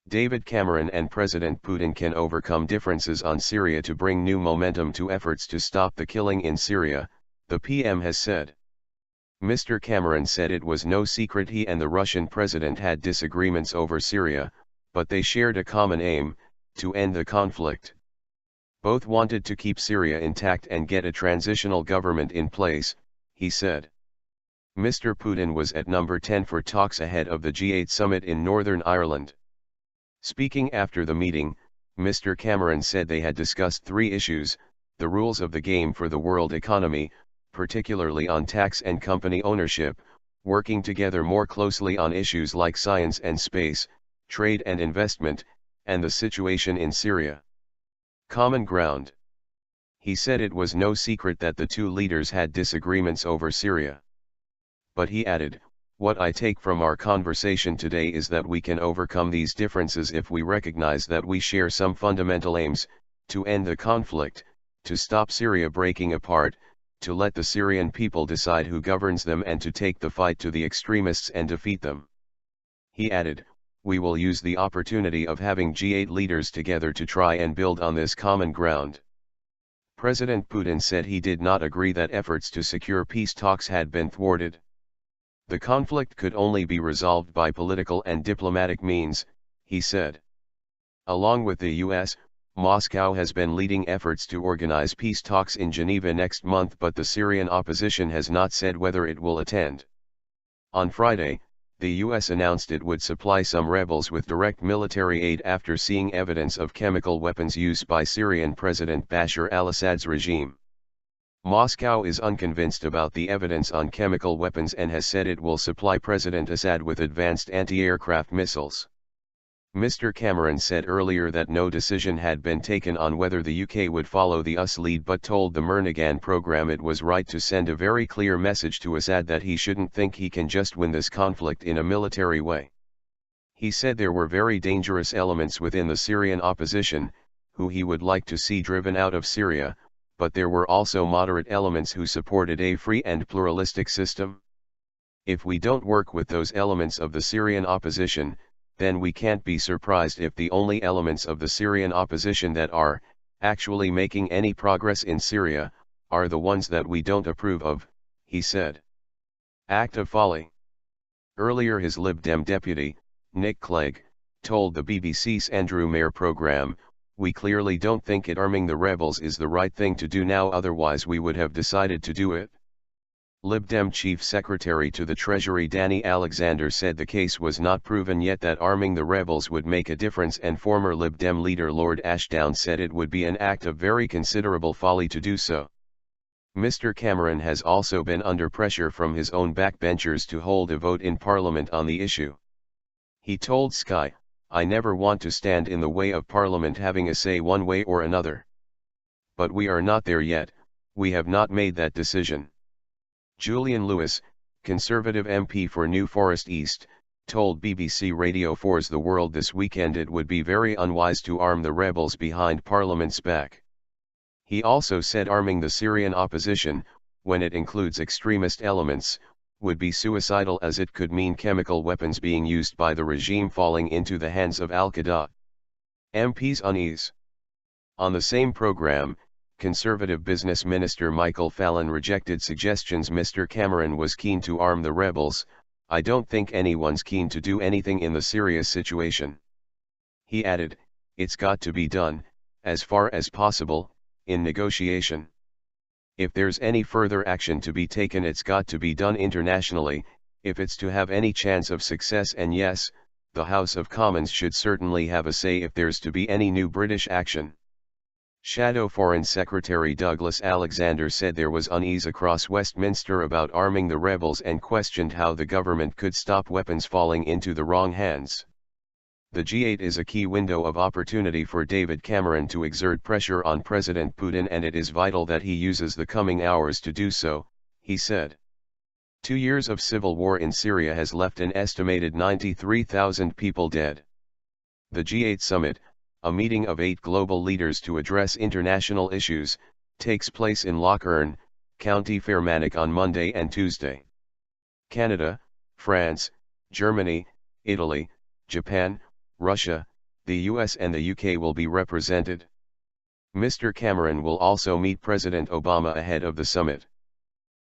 David Cameron and President Putin can overcome differences on Syria to bring new momentum to efforts to stop the killing in Syria, the PM has said. Mr. Cameron said it was no secret he and the Russian president had disagreements over Syria, but they shared a common aim: to end the conflict. Both wanted to keep Syria intact and get a transitional government in place, he said. Mr. Putin was at number 10 for talks ahead of the G8 summit in Northern Ireland. Speaking after the meeting, Mr. Cameron said they had discussed three issues: the rules of the game for the world economy, particularly on tax and company ownership, working together more closely on issues like science and space, trade and investment, and the situation in Syria. Common ground. He said it was no secret that the two leaders had disagreements over Syria. But he added, "What I take from our conversation today is that we can overcome these differences if we recognize that we share some fundamental aims: to end the conflict, to stop Syria breaking apart, to let the Syrian people decide who governs them, and to take the fight to the extremists and defeat them." He added, "We will use the opportunity of having G8 leaders together to try and build on this common ground." President Putin said he did not agree that efforts to secure peace talks had been thwarted. The conflict could only be resolved by political and diplomatic means, he said. Along with the US, Moscow has been leading efforts to organize peace talks in Geneva next month, but the Syrian opposition has not said whether it will attend. On Friday, the US announced it would supply some rebels with direct military aid after seeing evidence of chemical weapons use by Syrian President Bashar al-Assad's regime. Moscow is unconvinced about the evidence on chemical weapons and has said it will supply President Assad with advanced anti-aircraft missiles. Mr. Cameron said earlier that no decision had been taken on whether the UK would follow the US lead, but told the Mernaghan programme it was right to send a very clear message to Assad that he shouldn't think he can just win this conflict in a military way. He said there were very dangerous elements within the Syrian opposition, who he would like to see driven out of Syria, but there were also moderate elements who supported a free and pluralistic system. If we don't work with those elements of the Syrian opposition, then we can't be surprised if the only elements of the Syrian opposition that are actually making any progress in Syria are the ones that we don't approve of, he said. Act of folly. Earlier his Lib Dem deputy, Nick Clegg, told the BBC's Andrew Mair programme, "We clearly don't think it arming the rebels is the right thing to do now, otherwise we would have decided to do it." Lib Dem Chief Secretary to the Treasury Danny Alexander said the case was not proven yet that arming the rebels would make a difference, and former Lib Dem leader Lord Ashdown said it would be an act of very considerable folly to do so. Mr. Cameron has also been under pressure from his own backbenchers to hold a vote in Parliament on the issue. He told Sky, "I never want to stand in the way of Parliament having a say one way or another. But we are not there yet, we have not made that decision." Julian Lewis, Conservative MP for New Forest East, told BBC Radio 4's The World this weekend it would be very unwise to arm the rebels behind Parliament's back. He also said arming the Syrian opposition, when it includes extremist elements, would be suicidal, as it could mean chemical weapons being used by the regime falling into the hands of Al-Qaeda. MP's unease. On the same programme, Conservative Business Minister Michael Fallon rejected suggestions Mr. Cameron was keen to arm the rebels. "I don't think anyone's keen to do anything in the Syria situation." He added, "It's got to be done, as far as possible, in negotiation. If there's any further action to be taken, it's got to be done internationally, if it's to have any chance of success, and yes, the House of Commons should certainly have a say if there's to be any new British action." Shadow Foreign Secretary Douglas Alexander said there was unease across Westminster about arming the rebels and questioned how the government could stop weapons falling into the wrong hands. The G8 is a key window of opportunity for David Cameron to exert pressure on President Putin, and it is vital that he uses the coming hours to do so, he said. 2 years of civil war in Syria has left an estimated 93,000 people dead. The G8 summit, a meeting of 8 global leaders to address international issues, takes place in Loch Earn, County Fermanagh on Monday and Tuesday. Canada, France, Germany, Italy, Japan, Russia, the US and the UK will be represented. Mr. Cameron will also meet President Obama ahead of the summit.